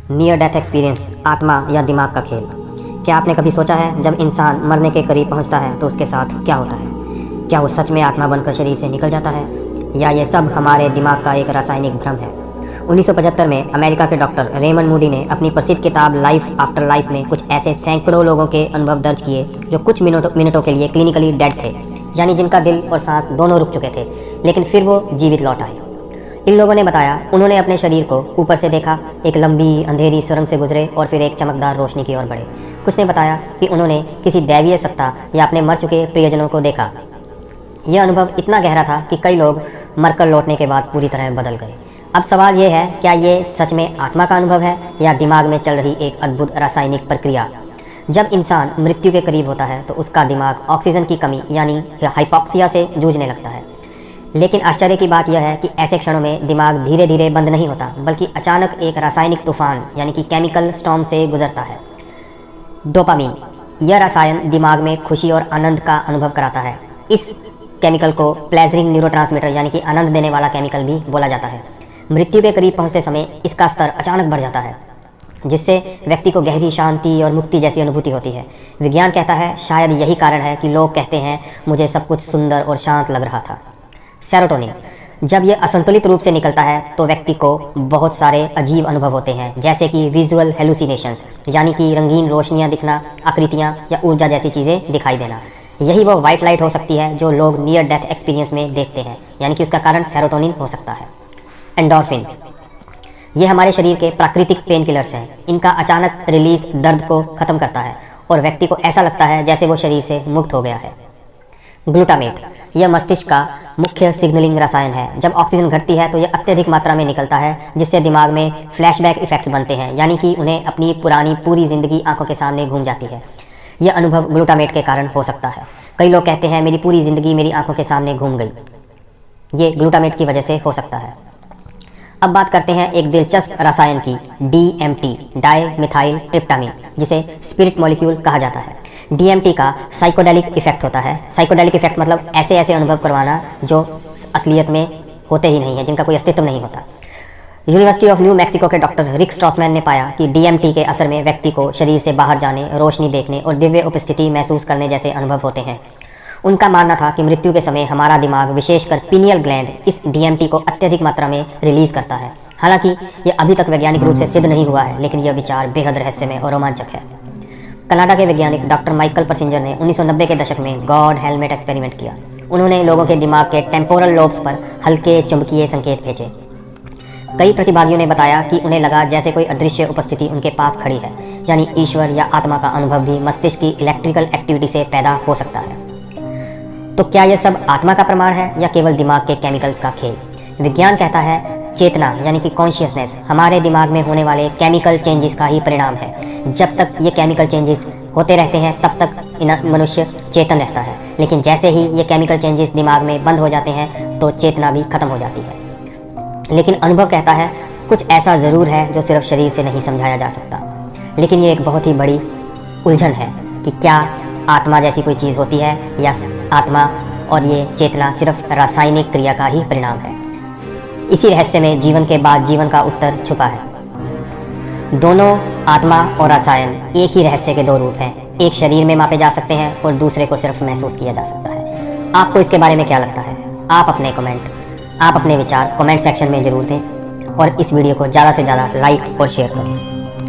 Near death experience, आत्मा या दिमाग का खेल। क्या आपने कभी सोचा है जब इंसान मरने के करीब पहुंचता है तो उसके साथ क्या होता है? क्या वो सच में आत्मा बनकर शरीर से निकल जाता है या ये सब हमारे दिमाग का एक रासायनिक भ्रम है? 1975 में अमेरिका के डॉक्टर रेमंड मूडी ने अपनी प्रसिद्ध किताब लाइफ आफ्टर लाइफ में कुछ ऐसे सैकड़ों लोगों के अनुभव दर्ज किए जो कुछ मिनटों के लिए क्लिनिकली डेड थे, यानी जिनका दिल और सांस दोनों रुक चुके थे, लेकिन फिर वो जीवित लौट आए। इन लोगों ने बताया उन्होंने अपने शरीर को ऊपर से देखा, एक लंबी अंधेरी सुरंग से गुजरे और फिर एक चमकदार रोशनी की ओर बढ़े। कुछ ने बताया कि उन्होंने किसी दैवीय सत्ता या अपने मर चुके प्रियजनों को देखा। यह अनुभव इतना गहरा था कि कई लोग मरकर लौटने के बाद पूरी तरह बदल गए। अब सवाल ये है, क्या ये सच में आत्मा का अनुभव है या दिमाग में चल रही एक अद्भुत रासायनिक प्रक्रिया? जब इंसान मृत्यु के करीब होता है तो उसका दिमाग ऑक्सीजन की कमी यानी हाइपोक्सिया से जूझने लगता है। लेकिन आश्चर्य की बात यह है कि ऐसे क्षणों में दिमाग धीरे धीरे बंद नहीं होता, बल्कि अचानक एक रासायनिक तूफान यानी कि केमिकल स्टॉर्म से गुजरता है। डोपामीन, यह रसायन दिमाग में खुशी और आनंद का अनुभव कराता है। इस केमिकल को प्लेजरिंग न्यूरोट्रांसमीटर यानी कि आनंद देने वाला केमिकल भी बोला जाता है। मृत्यु के करीब पहुंचते समय इसका स्तर अचानक बढ़ जाता है, जिससे व्यक्ति को गहरी शांति और मुक्ति जैसी अनुभूति होती है। विज्ञान कहता है शायद यही कारण है कि लोग कहते हैं मुझे सब कुछ सुंदर और शांत लग रहा था। सेरोटोनिन, जब यह असंतुलित रूप से निकलता है तो व्यक्ति को बहुत सारे अजीब अनुभव होते हैं, जैसे कि विजुअल हेलुसिनेशंस यानी कि रंगीन रोशनियां दिखना, आकृतियां या ऊर्जा जैसी चीज़ें दिखाई देना। यही वो वाइट लाइट हो सकती है जो लोग नियर डेथ एक्सपीरियंस में देखते हैं, यानी कि उसका कारण सेरोटोनिन हो सकता है। एंडोर्फिन्स, ये हमारे शरीर के प्राकृतिक पेन किलर्स हैं। इनका अचानक रिलीज दर्द को ख़त्म करता है और व्यक्ति को ऐसा लगता है जैसे वो शरीर से मुक्त हो गया है। ग्लूटामेट, यह मस्तिष्क का मुख्य सिग्नलिंग रसायन है। जब ऑक्सीजन घटती है तो यह अत्यधिक मात्रा में निकलता है, जिससे दिमाग में फ्लैशबैक इफेक्ट्स बनते हैं, यानी कि उन्हें अपनी पुरानी पूरी ज़िंदगी आंखों के सामने घूम जाती है। यह अनुभव ग्लूटामेट के कारण हो सकता है। कई लोग कहते हैं मेरी पूरी ज़िंदगी मेरी आंखों के सामने घूम गई। ये ग्लूटामेट की वजह से हो सकता है। अब बात करते हैं एक दिलचस्प रसायन की, DMT, डाई मिथाइल ट्रिप्टामिन, जिसे स्पिरिट मॉलिक्यूल कहा जाता है। DMT का साइकोडेलिक इफेक्ट होता है। साइकोडेलिक इफेक्ट मतलब ऐसे अनुभव करवाना जो असलियत में होते ही नहीं है, जिनका कोई अस्तित्व नहीं होता। यूनिवर्सिटी ऑफ न्यू मैक्सिको के डॉक्टर रिक स्ट्रॉसमैन ने पाया कि DMT के असर में व्यक्ति को शरीर से बाहर जाने, रोशनी देखने और दिव्य उपस्थिति महसूस करने जैसे अनुभव होते हैं। उनका मानना था कि मृत्यु के समय हमारा दिमाग, विशेषकर पीनियल ग्लैंड, इस DMT को अत्यधिक मात्रा में रिलीज करता है। हालांकि यह अभी तक वैज्ञानिक रूप से सिद्ध नहीं हुआ है, लेकिन यह विचार बेहद रहस्यमय और रोमांचक है। कनाडा के वैज्ञानिक डॉक्टर माइकल परसिंजर ने 1990 के दशक में गॉड हेलमेट एक्सपेरिमेंट किया। उन्होंने लोगों के दिमाग के टेम्पोरल लोब्स पर हल्के चुंबकीय संकेत भेजे। कई प्रतिभागियों ने बताया कि उन्हें लगा जैसे कोई अदृश्य उपस्थिति उनके पास खड़ी है, यानी ईश्वर या आत्मा का अनुभव भी मस्तिष्क की इलेक्ट्रिकल एक्टिविटी से पैदा हो सकता है। तो क्या यह सब आत्मा का प्रमाण है या केवल दिमाग के केमिकल्स का खेल? विज्ञान कहता है चेतना यानी कि कॉन्शियसनेस हमारे दिमाग में होने वाले केमिकल चेंजेस का ही परिणाम है। जब तक ये केमिकल चेंजेस होते रहते हैं तब तक मनुष्य चेतन रहता है, लेकिन जैसे ही ये केमिकल चेंजेस दिमाग में बंद हो जाते हैं तो चेतना भी खत्म हो जाती है। लेकिन अनुभव कहता है कुछ ऐसा ज़रूर है जो सिर्फ शरीर से नहीं समझाया जा सकता। लेकिन ये एक बहुत ही बड़ी उलझन है कि क्या आत्मा जैसी कोई चीज़ होती है या आत्मा और ये चेतना सिर्फ रासायनिक क्रिया का ही परिणाम है। इसी रहस्य में जीवन के बाद जीवन का उत्तर छुपा है। दोनों आत्मा और रसायन एक ही रहस्य के दो रूप हैं। एक शरीर में मापे जा सकते हैं और दूसरे को सिर्फ महसूस किया जा सकता है। आपको इसके बारे में क्या लगता है? आप अपने विचार कमेंट सेक्शन में ज़रूर दें और इस वीडियो को ज़्यादा से ज़्यादा लाइक और शेयर करें।